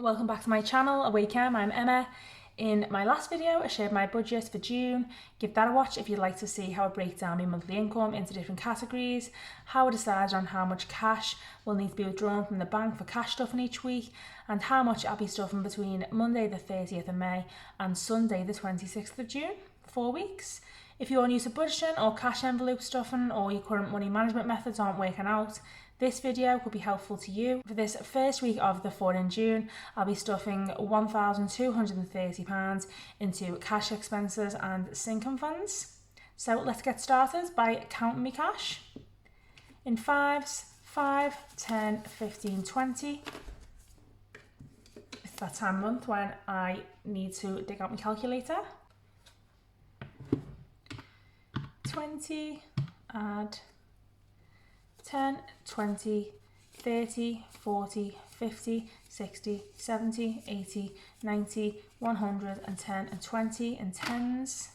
Welcome back to my channel, Awaken. I'm Emma. In my last video, I shared my budget for June. Give that a watch if you'd like to see how I break down my monthly income into different categories, how I decide on how much cash will need to be withdrawn from the bank for cash stuffing each week, and how much I'll be stuffing between Monday the 30th of May and Sunday the 26th of June, 4 weeks. If you're new to budgeting or cash envelope stuffing, or your current money management methods aren't working out, this video could be helpful to you. For this first week of the 4th in June, I'll be stuffing £1,230 into cash expenses and sinking funds. So let's get started by counting me cash. In fives, 5, 10, 15, 20. It's that time of month when I need to dig out my calculator. 20, add 10, 20, 30, 40, 50, 60, 70, 80, 90, 110 and 20 in tens.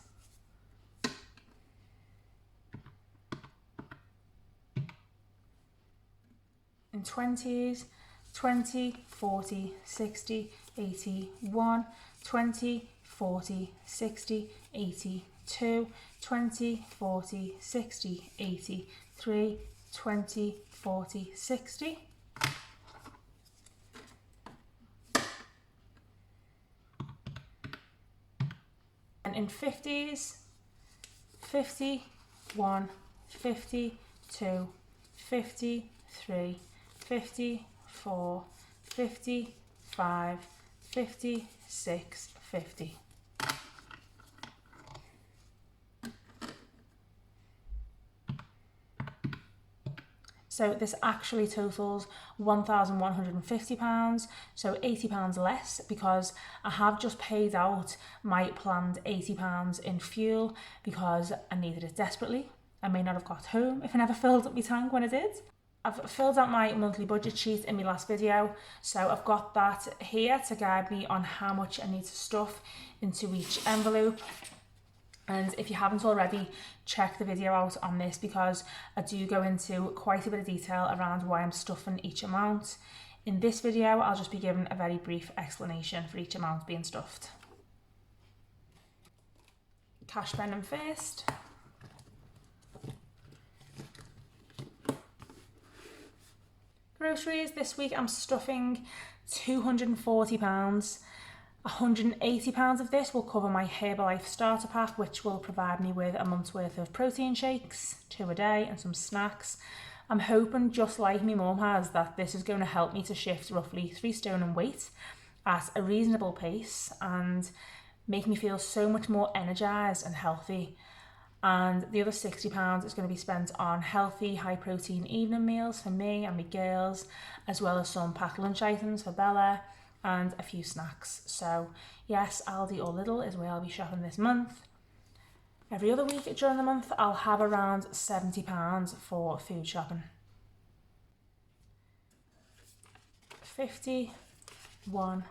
In 20s, 20, 40, 60, 80, 1, 20, 40, 60, 80, 2, 20, 40, 60, 80, 3, 20, 40, 60. And in 50s, 51, 52, 53, 54, 55, 56, 50. So this actually totals £1,150, so £80 less, because I have just paid out my planned £80 in fuel because I needed it desperately. I may not have got home if I never filled up my tank when I did. I've filled out my monthly budget sheet in my last video, so I've got that here to guide me on how much I need to stuff into each envelope. And if you haven't already, check the video out on this, because I do go into quite a bit of detail around why I'm stuffing each amount. In this video, I'll just be giving a very brief explanation for each amount being stuffed. Cash spending first. Groceries, this week I'm stuffing £240. £180 of this will cover my Herbalife starter pack, which will provide me with a month's worth of protein shakes, 2 a day, and some snacks. I'm hoping, just like my mum has, that this is going to help me to shift roughly 3 stone in weight at a reasonable pace and make me feel so much more energised and healthy. And the other £60 is going to be spent on healthy, high protein evening meals for me and my girls, as well as some packed lunch items for Bella and a few snacks. So yes, Aldi or Lidl is where I'll be shopping this month. Every other week during the month, I'll have around £70 for food shopping. 50, 1,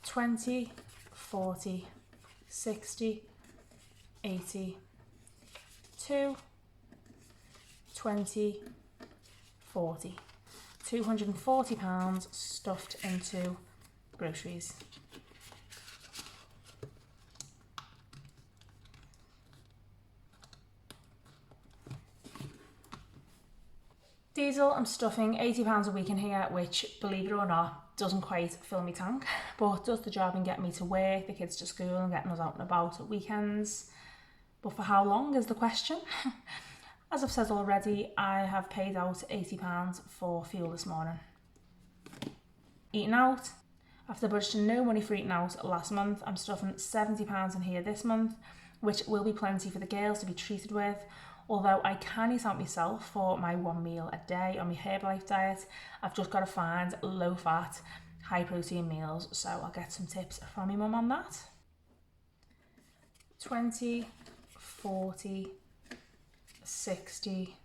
20, 40, 60, 80, 2, 20, 40. £240 stuffed into groceries. Diesel, I'm stuffing £80 a week in here, which, believe it or not, doesn't quite fill me tank, but does the job and get me to work, the kids to school, and getting us out and about at weekends. But for how long is the question? As I've said already, I have paid out £80 for fuel this morning. Eating out. After budgeting no money for eating out last month, I'm stuffing £70 in here this month, which will be plenty for the girls to be treated with, although I can eat out myself for my 1 meal a day on my Herbalife diet. I've just got to find low fat, high protein meals, so I'll get some tips from my mum on that. 20, 40, 60,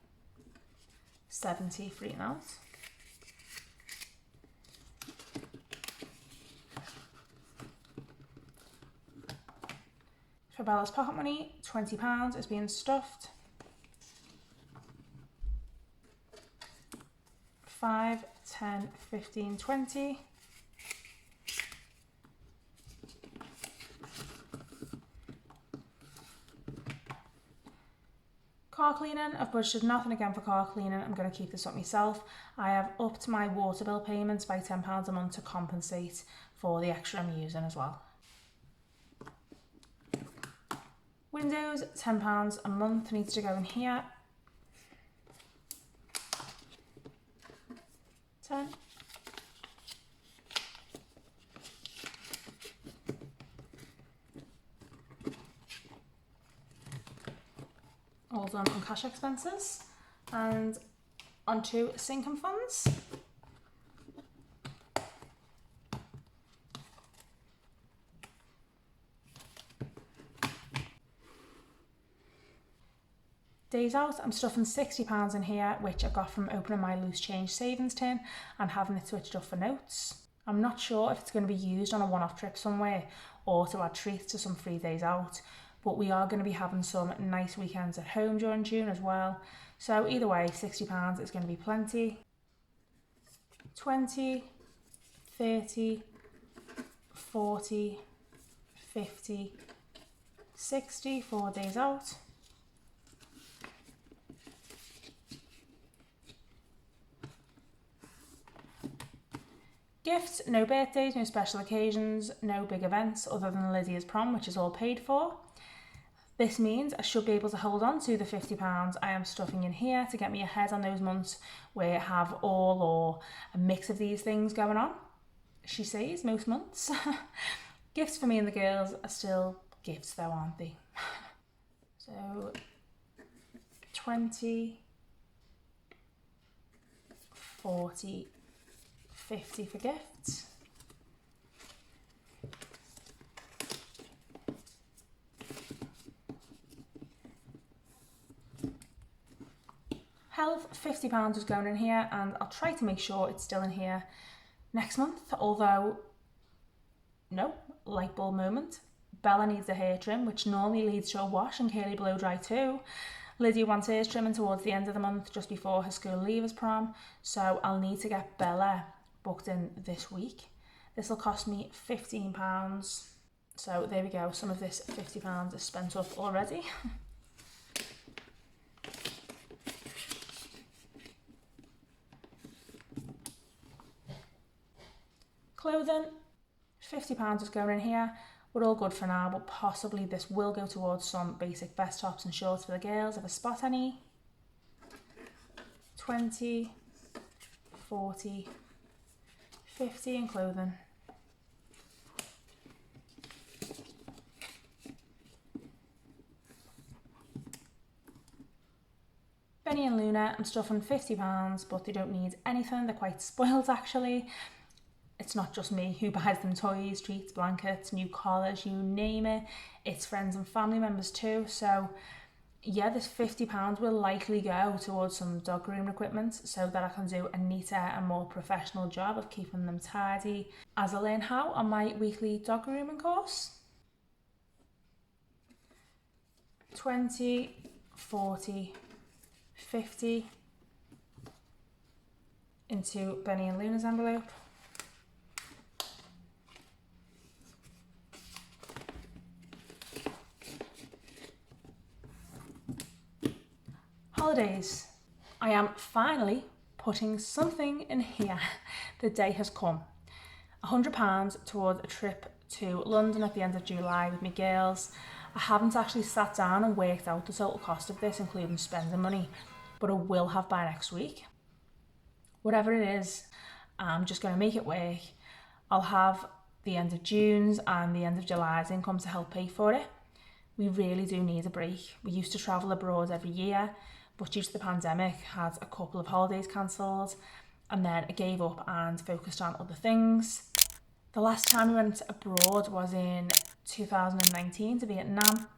70 for eating out. For Bella's pocket money, £20 is being stuffed. 5, 10, 15, 20. Car cleaning, I've budgeted nothing again for car cleaning. I'm going to keep this up myself. I have upped my water bill payments by £10 a month to compensate for the extra I'm using as well. Windows, £10 a month needs to go in here. 10. All done on cash expenses, and onto sinking funds. Days out, I'm stuffing £60 in here, which I got from opening my loose change savings tin and having it switched off for notes. I'm not sure if it's going to be used on a one-off trip somewhere or to add treats to some free days out, but we are going to be having some nice weekends at home during June as well. So either way, £60 is going to be plenty. 20, 30, 40, 50, 60, 4 days out. Gifts, no birthdays, no special occasions, no big events other than Lydia's prom, which is all paid for. This means I should be able to hold on to the £50 I am stuffing in here to get me ahead on those months where I have all or a mix of these things going on. She says most months. Gifts for me and the girls are still gifts though, aren't they? So 20, 40, 50 for gifts. Health, £50 is going in here, and I'll try to make sure it's still in here next month, although, no, light bulb moment. Bella needs a hair trim, which normally leads to a wash and curly blow dry too. Lydia wants hers trimming towards the end of the month, just before her school leavers prom, so I'll need to get Bella booked in this week. This will cost me £15, so there we go, some of this £50 is spent up already. Clothing, £50 is going in here. We're all good for now, but possibly this will go towards some basic vest tops and shorts for the girls if I spot any. 20, 40, 50 in clothing. Benny and Luna, I'm stuffing £50, but they don't need anything. They're quite spoiled actually. It's not just me who buys them toys, treats, blankets, new collars, you name it. It's friends and family members too. So yeah, this £50 will likely go towards some dog grooming equipment so that I can do a neater and more professional job of keeping them tidy as I learn how on my weekly dog grooming course. 20, 40, 50 into Benny and Luna's envelope. Holidays. I am finally putting something in here. The day has come. £100 towards a trip to London at the end of July with my girls. I haven't actually sat down and worked out the total cost of this, including spending money, but I will have by next week. Whatever it is, I'm just going to make it work. I'll have the end of June's and the end of July's income to help pay for it. We really do need a break. We used to travel abroad every year, but due to the pandemic, had a couple of holidays cancelled, and then I gave up and focused on other things. The last time we went abroad was in 2019 to Vietnam,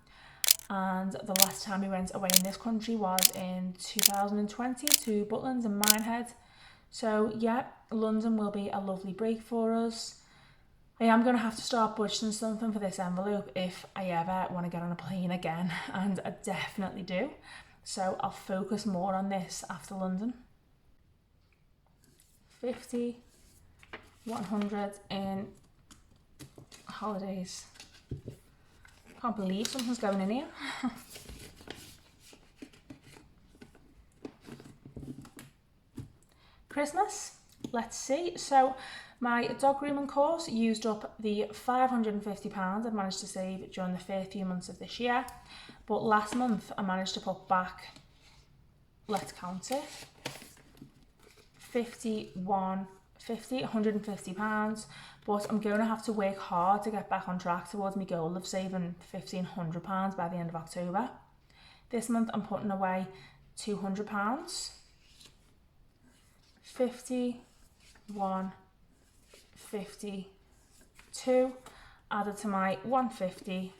and the last time we went away in this country was in 2020 to Butlins and Minehead. So yeah, London will be a lovely break for us. I am going to have to start budgeting something for this envelope if I ever want to get on a plane again, and I definitely do. So I'll focus more on this after London. 50, 100 in holidays. Can't believe something's going in here. Christmas. Let's see. So my dog grooming course used up the £550 I'd managed to save during the first few months of this year. But last month I managed to put back, let's count it, £150, but I'm going to have to work hard to get back on track towards my goal of saving £1,500 by the end of October. This month I'm putting away £200, 51, 52 added to my 150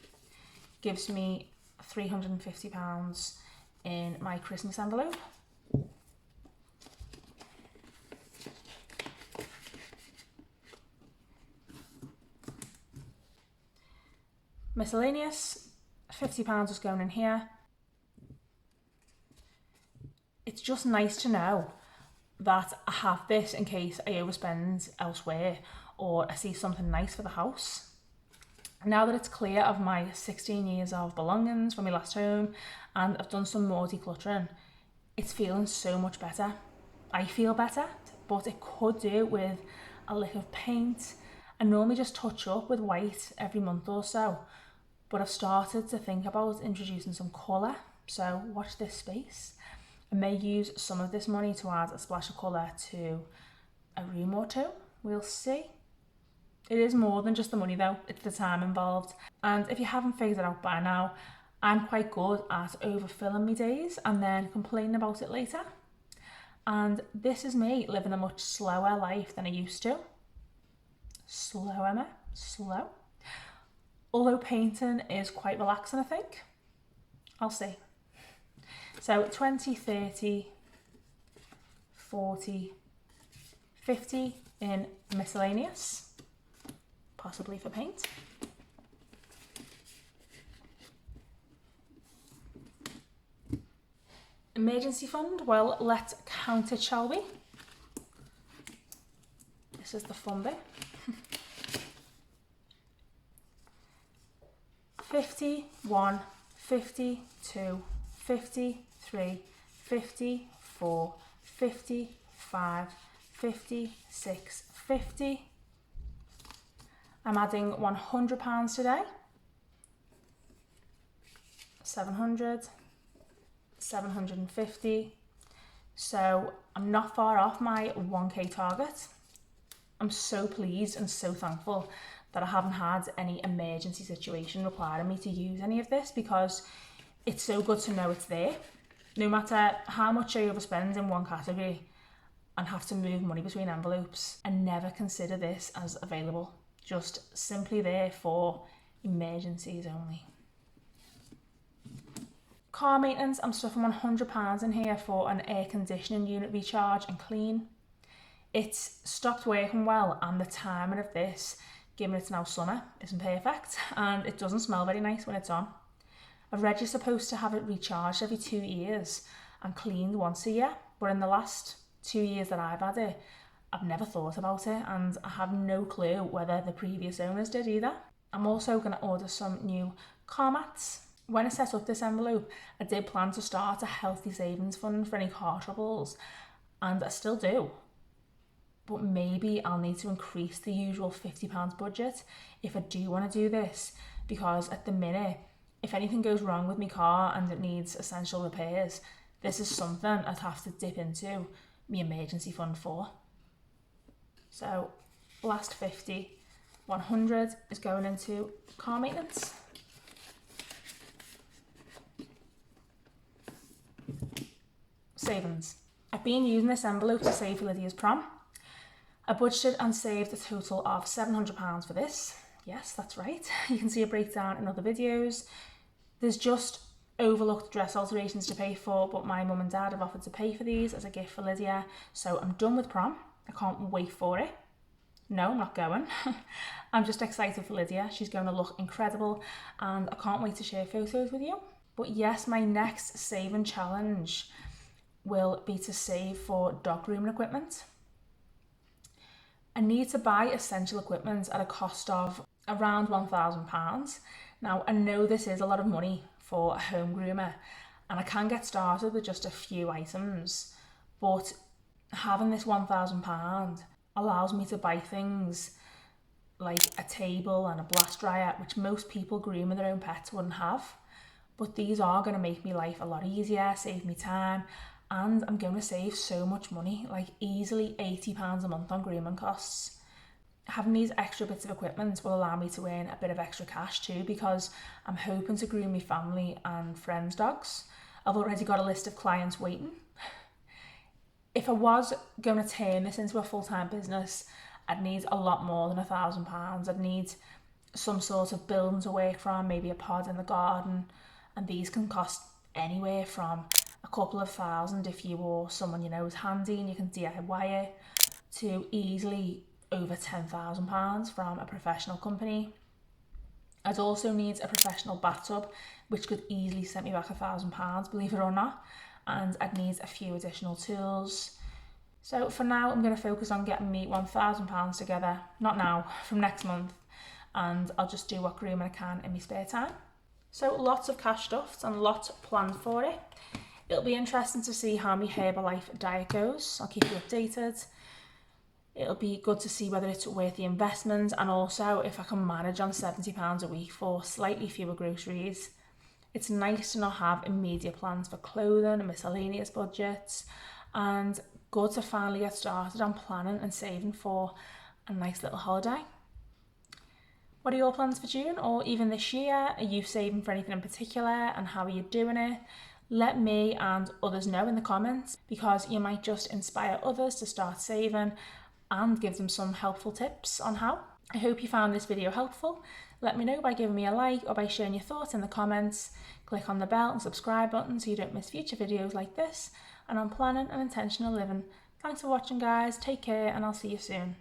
gives me £350 in my Christmas envelope. Miscellaneous, £50 is going in here. It's just nice to know that I have this in case I overspend elsewhere or I see something nice for the house. Now that it's clear of my 16 years of belongings from my last home and I've done some more decluttering, it's feeling so much better. I feel better, but it could do with a lick of paint. I normally just touch up with white every month or so, but I've started to think about introducing some colour, so watch this space. I may use some of this money to add a splash of colour to a room or two. We'll see. It is more than just the money though, it's the time involved. And if you haven't figured it out by now, I'm quite good at overfilling my days and then complaining about it later. And this is me living a much slower life than I used to. Slow, Emma, slow. Although painting is quite relaxing, I think. I'll see. So 20, 30, 40, 50 in miscellaneous, possibly for paint. Emergency fund, well, let's count it, shall we? This is the fun bit. 51, 52, 53, 54, 55, 56, 50. I'm adding £100 today. 700, 750. So I'm not far off my 1k target. I'm so pleased and so thankful that I haven't had any emergency situation requiring me to use any of this, because it's so good to know it's there. No matter how much I overspend in one category and have to move money between envelopes, I never consider this as available. Just simply there for emergencies only. Car maintenance, I'm stuffing £100 in here for an air conditioning unit recharge and clean. It's stopped working well, and the timing of this, given it's now summer, isn't perfect, and it doesn't smell very nice when it's on. I've read you're supposed to have it recharged every 2 years and cleaned once a year, but in the last 2 years that I've had it, I've never thought about it, and I have no clue whether the previous owners did either. I'm also going to order some new car mats. When I set up this envelope, I did plan to start a healthy savings fund for any car troubles, and I still do. But maybe I'll need to increase the usual £50 budget if I do want to do this, because at the minute, if anything goes wrong with my car and it needs essential repairs, this is something I'd have to dip into my emergency fund for. So last 50, 100 is going into car maintenance. Savings. I've been using this envelope to save for Lydia's prom. I budgeted and saved a total of £700 for this. Yes, that's right. You can see a breakdown in other videos. There's just overlooked dress alterations to pay for, but my mum and dad have offered to pay for these as a gift for Lydia. So I'm done with prom. I can't wait for it. No, I'm not going. I'm just excited for Lydia. She's going to look incredible and I can't wait to share photos with you. But yes, my next saving challenge will be to save for dog grooming equipment. I need to buy essential equipment at a cost of around £1,000. Now, I know this is a lot of money for a home groomer and I can get started with just a few items, but having this £1,000 allows me to buy things like a table and a blast dryer, which most people grooming their own pets wouldn't have. But these are going to make my life a lot easier, save me time, and I'm going to save so much money, like easily £80 a month on grooming costs. Having these extra bits of equipment will allow me to earn a bit of extra cash too, because I'm hoping to groom my family and friends' dogs. I've already got a list of clients waiting. If I was going to turn this into a full-time business, I'd need a lot more than £1,000. I'd need some sort of building to work from, maybe a pod in the garden, and these can cost anywhere from a couple of thousand if you or someone you know is handy and you can DIY it, to easily over £10,000 from a professional company. I'd also need a professional bathtub, which could easily set me back £1,000, believe it or not, and I'd need a few additional tools. So for now, I'm going to focus on getting me £1,000 together, not now, from next month, and I'll just do what grooming I can in my spare time. So lots of cash stuffed and lots planned for it. It'll be interesting to see how my Herbalife diet goes. I'll keep you updated. It'll be good to see whether it's worth the investment, and also if I can manage on £70 a week for slightly fewer groceries. It's nice to not have immediate plans for clothing and miscellaneous budgets, and good to finally get started on planning and saving for a nice little holiday. What are your plans for June or even this year? Are you saving for anything in particular, and how are you doing it? Let me and others know in the comments, because you might just inspire others to start saving and give them some helpful tips on how. I hope you found this video helpful. Let me know by giving me a like or by sharing your thoughts in the comments. Click on the bell and subscribe button so you don't miss future videos like this and on planning and intentional living. Thanks for watching, guys. Take care, and I'll see you soon.